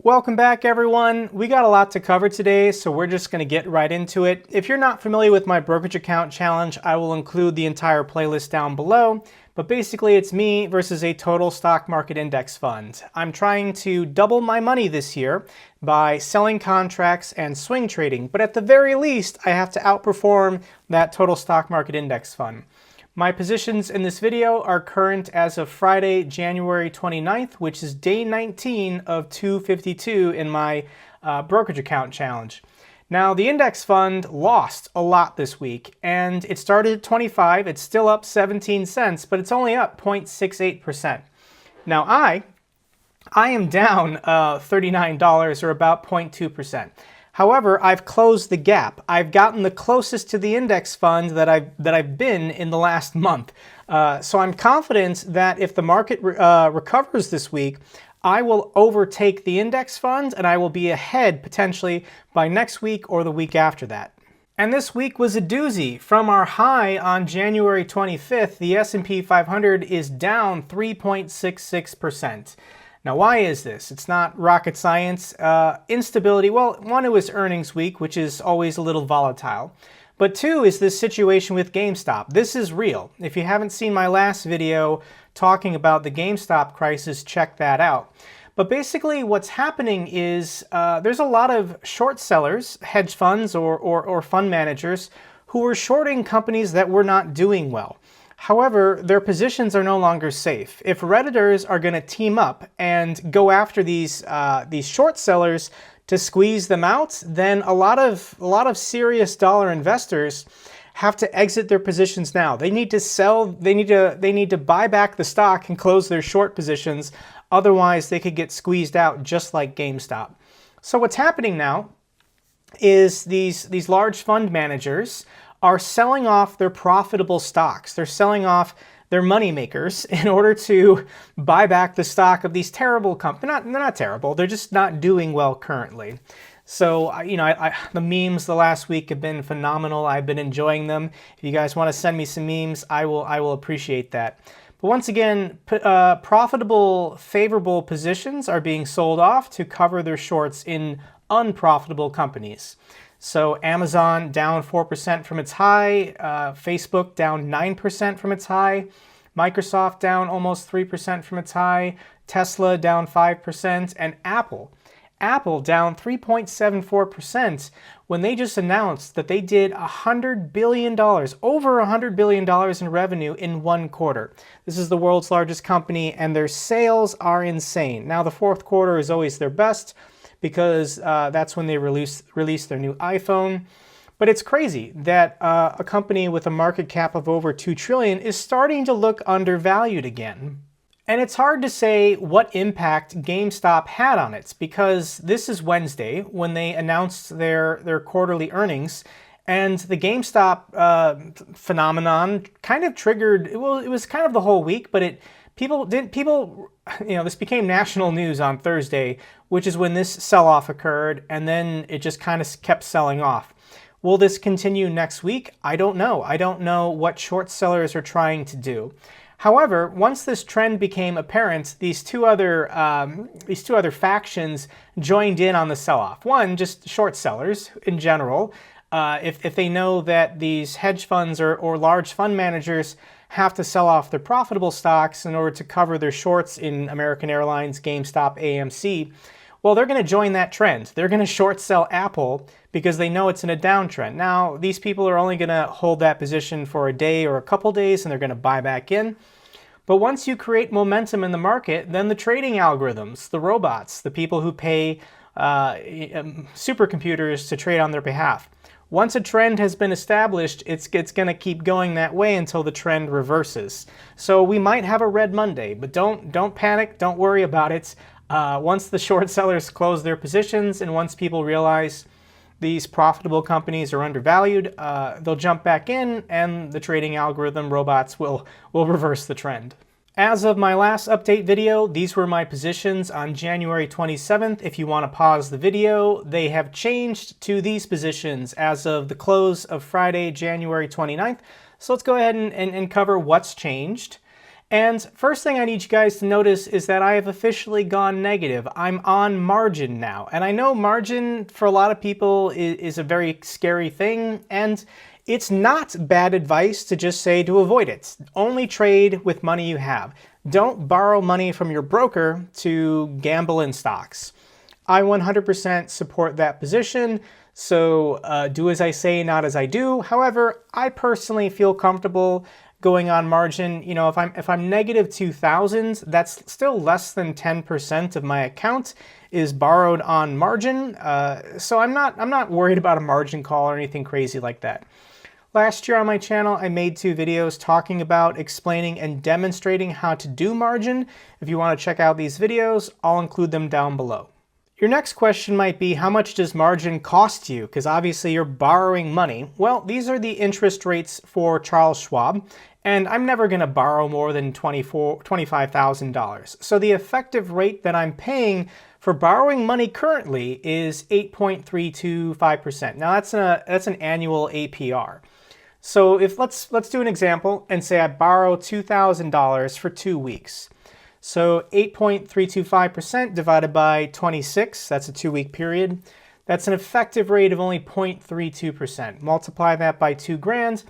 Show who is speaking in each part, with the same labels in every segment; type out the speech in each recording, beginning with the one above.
Speaker 1: Welcome back, everyone. We got a lot to cover today, so we're just going to get right into it. If you're not familiar with my brokerage account challenge, I will include the entire playlist down below. But basically, it's me versus a total stock market index fund. I'm trying to double my money this year by selling contracts and swing trading, but at the very least, I have to outperform that total stock market index fund. My positions in this video are current as of Friday, January 29th, which is day 19 of 252 in my brokerage account challenge. Now, the index fund lost a lot this week, and it started at 25. It's still up 17 cents, but it's only up 0.68%. Now, I am down $39 or about 0.2%. However, I've closed the gap. I've gotten the closest to the index fund that I've been in the last month. So I'm confident that if the market recovers this week, I will overtake the index fund and I will be ahead potentially by next week or the week after that. And this week was a doozy. From our high on January 25th, the S&P 500 is down 3.66%. Now, why is this? It's not rocket science. Instability, well, one, it was earnings week, which is always a little volatile. But two is this situation with GameStop. This is real. If you haven't seen my last video talking about the GameStop crisis, check that out. But basically what's happening is there's a lot of short sellers, hedge funds or fund managers who are shorting companies that were not doing well. However, their positions are no longer safe. If Redditors are going to team up and go after these short sellers to squeeze them out, then a lot of serious dollar investors have to exit their positions now. They need to sell. They need to buy back the stock and close their short positions. Otherwise, they could get squeezed out just like GameStop. So what's happening now is these large fund managers are selling off their profitable stocks. They're selling off their money makers in order to buy back the stock of these terrible companies. They're not terrible. They're just not doing well currently. So, the memes the last week have been phenomenal. I've been enjoying them. If you guys want to send me some memes, I will appreciate that. But once again, profitable, favorable positions are being sold off to cover their shorts in unprofitable companies. So Amazon down 4% from its high, Facebook down 9% from its high, Microsoft down almost 3% from its high, Tesla down 5%, and Apple down 3.74% when they just announced that they did $100 billion, over $100 billion in revenue in one quarter. This is the world's largest company, and their sales are insane. Now, the fourth quarter is always their best, because that's when they release their new iPhone. But it's crazy that a company with a market cap of over $2 trillion is starting to look undervalued again. And it's hard to say what impact GameStop had on it, because this is Wednesday when they announced their quarterly earnings, and the GameStop phenomenon kind of triggered, well, it was kind of the whole week, but this became national news on Thursday, which is when this sell-off occurred, and then it just kind of kept selling off. Will this continue next week? I don't know. I don't know what short sellers are trying to do. However, once this trend became apparent, these two other factions joined in on the sell-off. One, just short sellers in general. If they know that these hedge funds or large fund managers have to sell off their profitable stocks in order to cover their shorts in American Airlines, GameStop, AMC, well, they're going to join that trend. They're going to short sell Apple because they know it's in a downtrend. Now, these people are only going to hold that position for a day or a couple days, and they're going to buy back in. But once you create momentum in the market, then the trading algorithms, the robots, the people who pay supercomputers to trade on their behalf, once a trend has been established, it's going to keep going that way until the trend reverses. So we might have a red Monday, but don't panic, don't worry about it. Once the short sellers close their positions and once people realize these profitable companies are undervalued, they'll jump back in and the trading algorithm robots will reverse the trend. As of my last update video, these were my positions on January 27th. If you want to pause the video, they have changed to these positions as of the close of Friday, January 29th. So let's go ahead and cover what's changed. And first thing I need you guys to notice is that I have officially gone negative. I'm on margin now. And I know margin for a lot of people is a very scary thing, and it's not bad advice to just say to avoid it. Only trade with money you have. Don't borrow money from your broker to gamble in stocks. I 100% support that position, so do as I say, not as I do. However, I personally feel comfortable going on margin. You know, if I'm negative 2,000, that's still less than 10% of my account is borrowed on margin. So I'm not worried about a margin call or anything crazy like that. Last year on my channel, I made 2 videos talking about explaining and demonstrating how to do margin. If you want to check out these videos, I'll include them down below. Your next question might be, how much does margin cost you? Because obviously you're borrowing money. Well, these are the interest rates for Charles Schwab, and I'm never going to borrow more than $25,000. So the effective rate that I'm paying for borrowing money currently is 8.325%. Now that's an annual APR. So if let's do an example and say I borrow $2,000 for 2 weeks. So 8.325% divided by 26, that's a 2-week period. That's an effective rate of only 0.32%. Multiply that by 2 grand.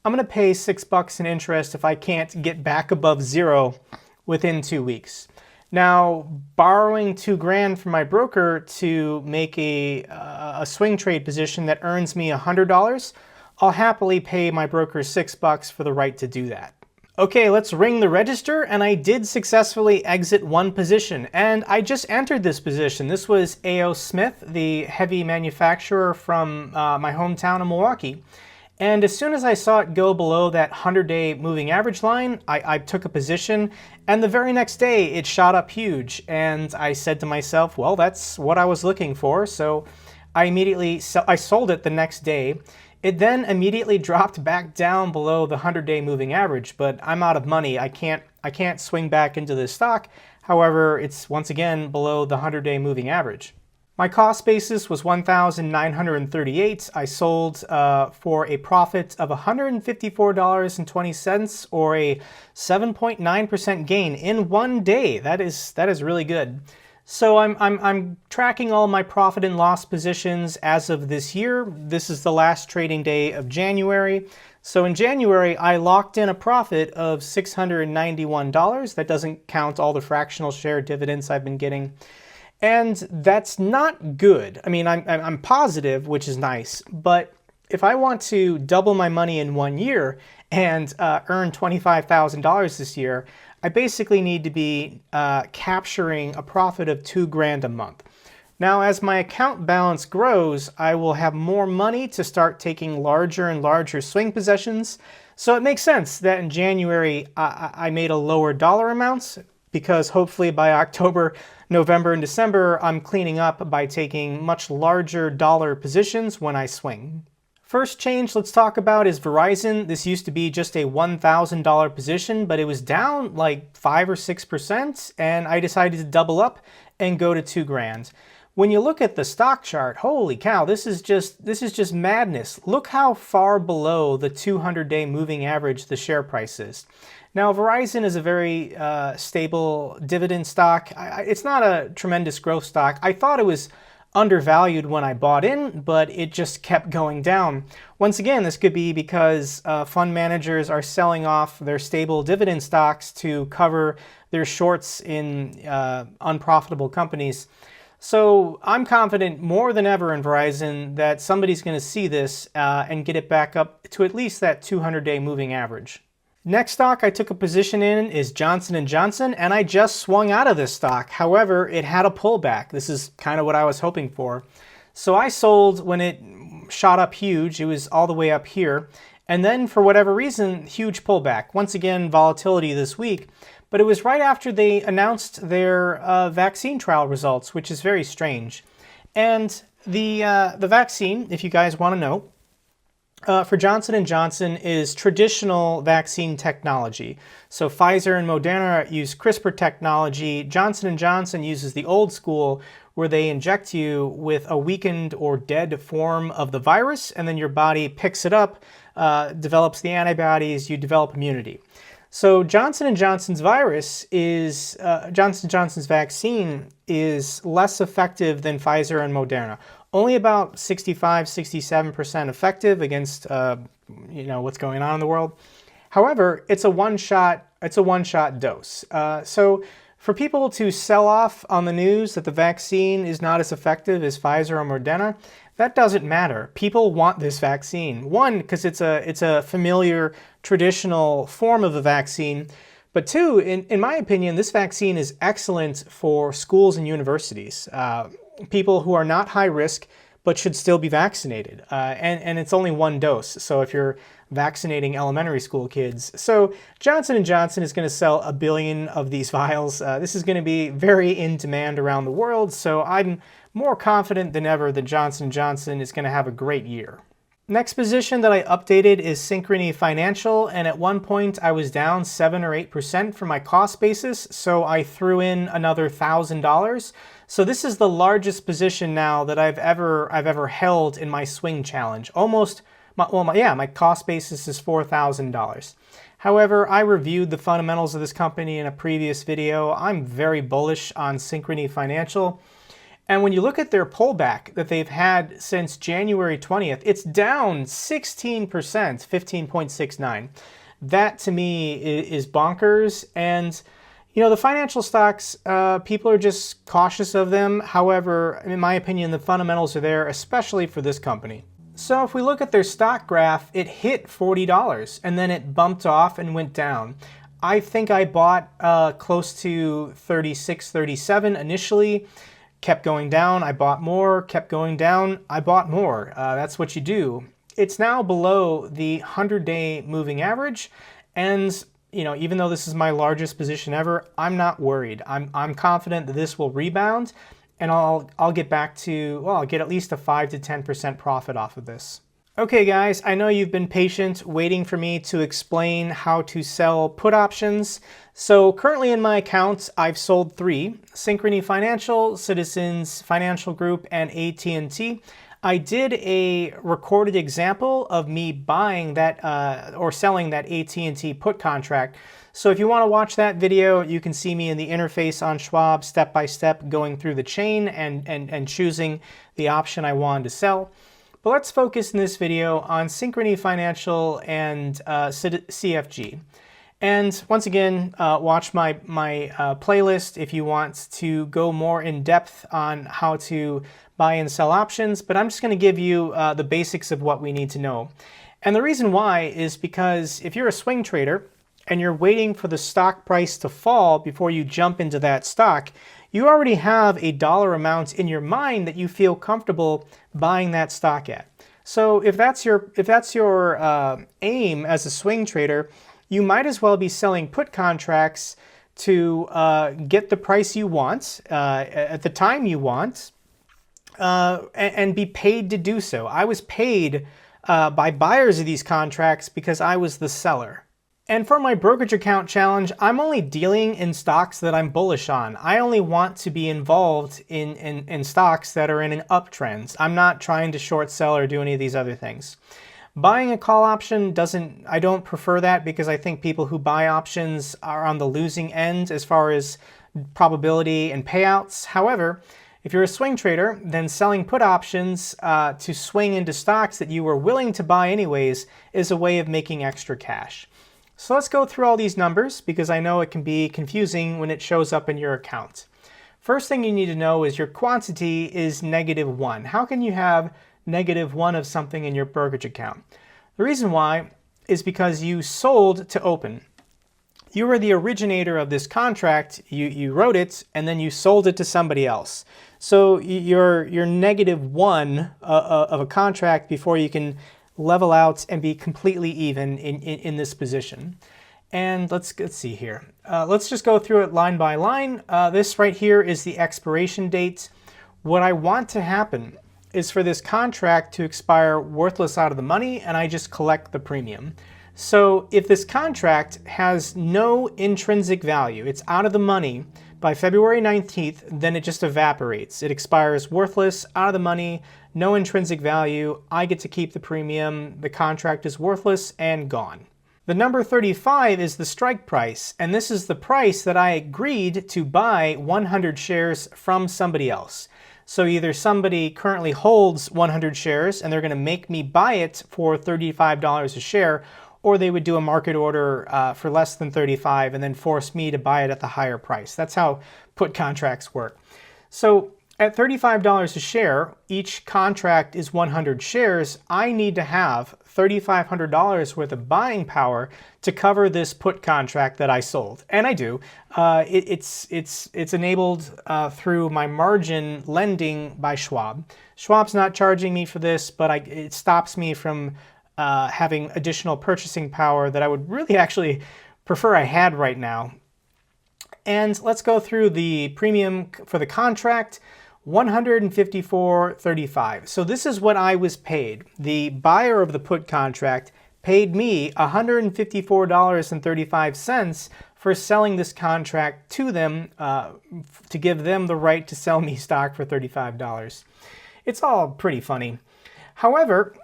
Speaker 1: I'm going to pay $6 in interest if I can't get back above zero within 2 weeks. Now, borrowing 2 grand from my broker to make a swing trade position that earns me $100, I'll happily pay my broker $6 for the right to do that. Okay, let's ring the register, and I did successfully exit 1 position, and I just entered this position. This was A.O. Smith, the heavy manufacturer from my hometown of Milwaukee. And as soon as I saw it go below that 100-day moving average line, I took a position, and the very next day it shot up huge. And I said to myself, well, that's what I was looking for. So I sold it the next day. It then immediately dropped back down below the 100-day moving average, but I'm out of money. I can't swing back into this stock. However, it's once again below the 100-day moving average. My cost basis was $1,938. I sold for a profit of $154.20, or a 7.9% gain in 1 day. That is really good. So I'm tracking all my profit and loss positions as of this year. This is the last trading day of January. So in January, I locked in a profit of $691. That doesn't count all the fractional share dividends I've been getting. And that's not good. I mean, I'm positive, which is nice, but if I want to double my money in 1 year and earn $25,000 this year, I basically need to be capturing a profit of 2 grand a month. Now, as my account balance grows, I will have more money to start taking larger and larger swing possessions. So it makes sense that in January, I made a lower dollar amounts, because hopefully by October, November, and December, I'm cleaning up by taking much larger dollar positions when I swing. First change let's talk about is Verizon. This used to be just a $1,000 position, but it was down like 5 or 6%, and I decided to double up and go to 2 grand. When you look at the stock chart, holy cow, this is just madness. Look how far below the 200-day moving average the share price is. Now, Verizon is a very stable dividend stock. It's not a tremendous growth stock. I thought it was undervalued when I bought in, but it just kept going down. Once again, this could be because fund managers are selling off their stable dividend stocks to cover their shorts in unprofitable companies. So I'm confident more than ever in Verizon that somebody's going to see this and get it back up to at least that 200-day moving average. Next stock I took a position in is Johnson & Johnson, and I just swung out of this stock. However, it had a pullback. This is kind of what I was hoping for. So I sold when it shot up huge. It was all the way up here. And then for whatever reason, huge pullback. Once again, volatility this week. But it was right after they announced their vaccine trial results, which is very strange. And the vaccine, if you guys want to know, for Johnson & Johnson is traditional vaccine technology. So Pfizer and Moderna use CRISPR technology. Johnson & Johnson uses the old school, where they inject you with a weakened or dead form of the virus, and then your body picks it up, develops the antibodies, you develop immunity. So Johnson & Johnson's Johnson & Johnson's vaccine is less effective than Pfizer and Moderna. Only about 65, 67% effective against what's going on in the world. However, it's a one-shot dose. So for people to sell off on the news that the vaccine is not as effective as Pfizer or Moderna, that doesn't matter. People want this vaccine. One, because it's a familiar, traditional form of the vaccine. But two, in my opinion, this vaccine is excellent for schools and universities. People who are not high risk but should still be vaccinated. And it's only one dose. So if you're vaccinating elementary school kids. So Johnson & Johnson is going to sell 1 billion of these vials. This is going to be very in demand around the world. So I'm more confident than ever that Johnson & Johnson is going to have a great year. Next position that I updated is Synchrony Financial, and at one point I was down 7 or 8% from my cost basis, so I threw in another $1,000. So this is the largest position now that I've ever held in my swing challenge. My cost basis is $4,000. However, I reviewed the fundamentals of this company in a previous video. I'm very bullish on Synchrony Financial. And when you look at their pullback that they've had since January 20th, it's down 16%, 15.69. That to me is bonkers. And, the financial stocks, people are just cautious of them. However, in my opinion, the fundamentals are there, especially for this company. So if we look at their stock graph, it hit $40 and then it bumped off and went down. I think I bought close to 36, 37 initially. Kept going down, I bought more, kept going down, I bought more. That's what you do. It's now below the 100-day moving average, and even though this is my largest position ever, I'm not worried. I'm confident that this will rebound, and I'll get back to, I'll get at least a 5 to 10% profit off of this. Okay guys, I know you've been patient waiting for me to explain how to sell put options. So currently in my account, I've sold 3, Synchrony Financial, Citizens Financial Group, and AT&T. I did a recorded example of me buying that or selling that AT&T put contract. So if you want to watch that video, you can see me in the interface on Schwab step by step going through the chain and choosing the option I wanted to sell. But let's focus in this video on Synchrony Financial and CFG. And once again, watch my playlist if you want to go more in depth on how to buy and sell options. But I'm just going to give you the basics of what we need to know. And the reason why is because if you're a swing trader and you're waiting for the stock price to fall before you jump into that stock, you already have a dollar amount in your mind that you feel comfortable buying that stock at. So if that's your aim as a swing trader, you might as well be selling put contracts to get the price you want at the time you want and be paid to do so. I was paid by buyers of these contracts because I was the seller. And for my brokerage account challenge, I'm only dealing in stocks that I'm bullish on. I only want to be involved in stocks that are in an uptrend. I'm not trying to short sell or do any of these other things. Buying a call option I don't prefer that because I think people who buy options are on the losing end as far as probability and payouts. However, if you're a swing trader, then selling put options to swing into stocks that you were willing to buy anyways is a way of making extra cash. So let's go through all these numbers because I know it can be confusing when it shows up in your account. First thing you need to know is your quantity is -1. How can you have -1 of something in your brokerage account? The reason why is because you sold to open. You were the originator of this contract, you wrote it, and then you sold it to somebody else. So you're -1 of a contract before you can level out and be completely even in this position. And let's see here. Let's just go through it line by line. This right here is the expiration date. What I want to happen is for this contract to expire worthless out of the money and I just collect the premium. So if this contract has no intrinsic value, it's out of the money by February 19th, then it just evaporates. It expires worthless, out of the money, no intrinsic value. I get to keep the premium. The contract is worthless and gone. The number 35 is the strike price, and this is the price that I agreed to buy 100 shares from somebody else. So either somebody currently holds 100 shares and they're going to make me buy it for $35 a share, or they would do a market order for less than 35 and then force me to buy it at the higher price. That's how put contracts work. So at $35 a share, each contract is 100 shares. I need to have $3,500 worth of buying power to cover this put contract that I sold, and I do. It's enabled through my margin lending by Schwab. Schwab's not charging me for this, but it stops me from having additional purchasing power that I would really actually prefer I had right now. And let's go through the premium for the contract. $154.35. So this is what I was paid. The buyer of the put contract paid me $154.35 for selling this contract to them to give them the right to sell me stock for $35. It's all pretty funny. However,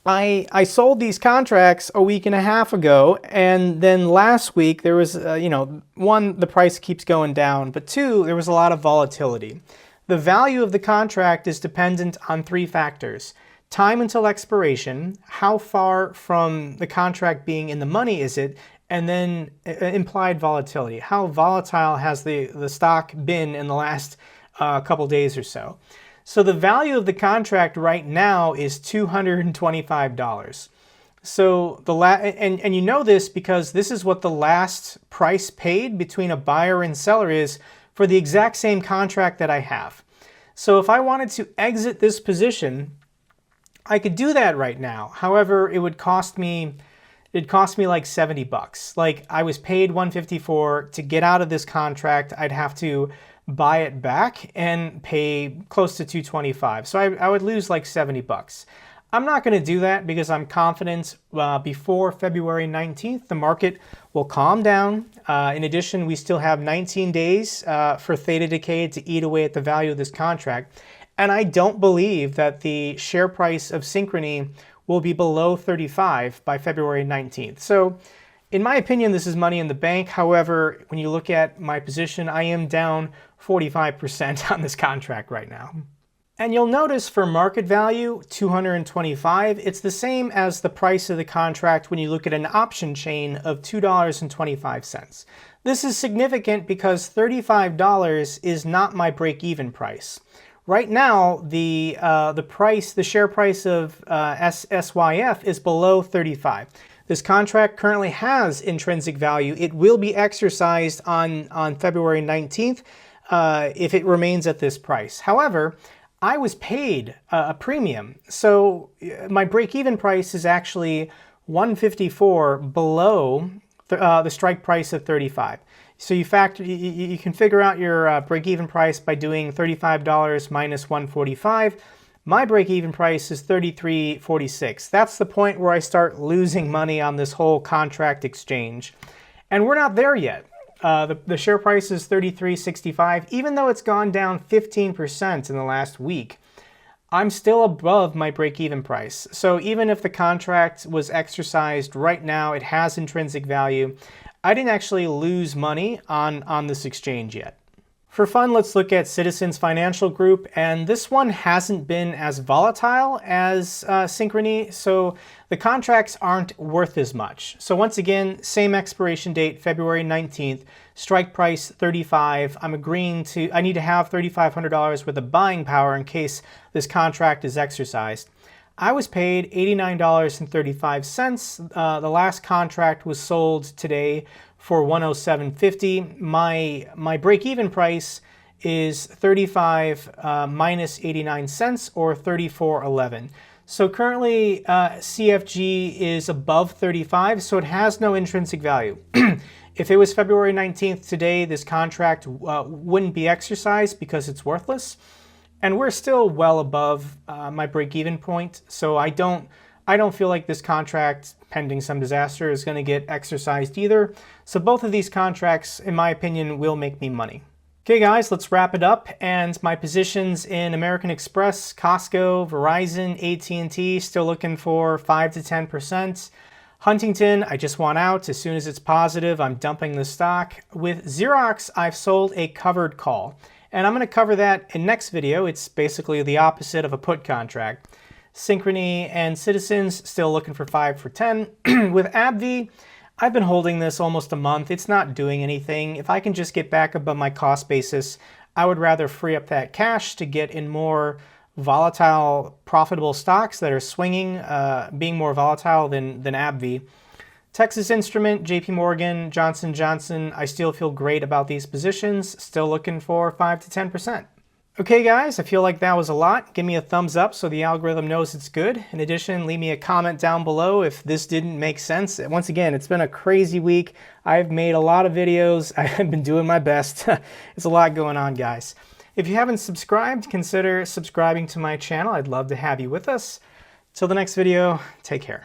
Speaker 1: I sold these contracts a week and a half ago, and then last week there was, one, the price keeps going down, but two, there was a lot of volatility. The value of the contract is dependent on three factors: time until expiration, how far from the contract being in the money is it, and then implied volatility. How volatile has the stock been in the last couple days or so? So the value of the contract right now is $225. So and you know this because this is what the last price paid between a buyer and seller is for the exact same contract that I have. So if I wanted to exit this position, I could do that right now. However, it'd cost me like $70. Like, I was paid $154 to get out of this contract. I'd have to buy it back and pay close to $225. So I would lose like $70. I'm not going to do that because I'm confident before February 19th, the market will calm down. In addition, we still have 19 days for theta decay to eat away at the value of this contract. And I don't believe that the share price of Synchrony will be below 35 by February 19th. So in my opinion, this is money in the bank. However, when you look at my position, I am down 45% on this contract right now. And you'll notice for market value, $225, it's the same as the price of the contract when you look at an option chain of $2.25. This is significant because $35 is not my break-even price. Right now, the share price of SYF is below 35. This contract currently has intrinsic value. It will be exercised on February 19th if it remains at this price. However, I was paid a premium, so my break-even price is actually $154 below the strike price of 35. So you can figure out your break-even price by doing $35 minus $145. My break-even price is $33.46. That's the point where I start losing money on this whole contract exchange, and we're not there yet. The share price is $33.65. Even though it's gone down 15% in the last week, I'm still above my break-even price. So even if the contract was exercised right now, it has intrinsic value. I didn't actually lose money on this exchange yet. For fun, let's look at Citizens Financial Group, and this one hasn't been as volatile as Synchrony, so the contracts aren't worth as much. So once again, same expiration date, February 19th, strike price 35. I need to have $3,500 worth of buying power in case this contract is exercised. I was paid $89.35. The last contract was sold today for $107.50. My break-even price is 35 minus 89 cents, or 34.11. So currently CFG is above 35, so it has no intrinsic value. If it was February 19th today, this contract wouldn't be exercised because it's worthless. And we're still well above my break-even point, so I don't feel like this contract, pending some disaster, is going to get exercised either. So both of these contracts, in my opinion, will make me money. Okay guys, let's wrap it up. And my positions in American Express, Costco, Verizon, AT&T, still looking for 5 to 10%. Huntington, I just want out. As soon as it's positive, I'm dumping the stock. With Xerox, I've sold a covered call. And I'm going to cover that in next video. It's basically the opposite of a put contract. Synchrony and Citizens, still looking for 5 for 10. With AbbVie, I've been holding this almost a month. It's not doing anything. If I can just get back above my cost basis, I would rather free up that cash to get in more volatile, profitable stocks that are swinging, being more volatile than AbbVie. Texas Instrument, JP Morgan, Johnson & Johnson, I still feel great about these positions. Still looking for 5 to 10%. Okay guys, I feel like that was a lot. Give me a thumbs up so the algorithm knows it's good. In addition, leave me a comment down below if this didn't make sense. Once again, it's been a crazy week. I've made a lot of videos. I've been doing my best. It's a lot going on, guys. If you haven't subscribed, consider subscribing to my channel. I'd love to have you with us. Till the next video, take care.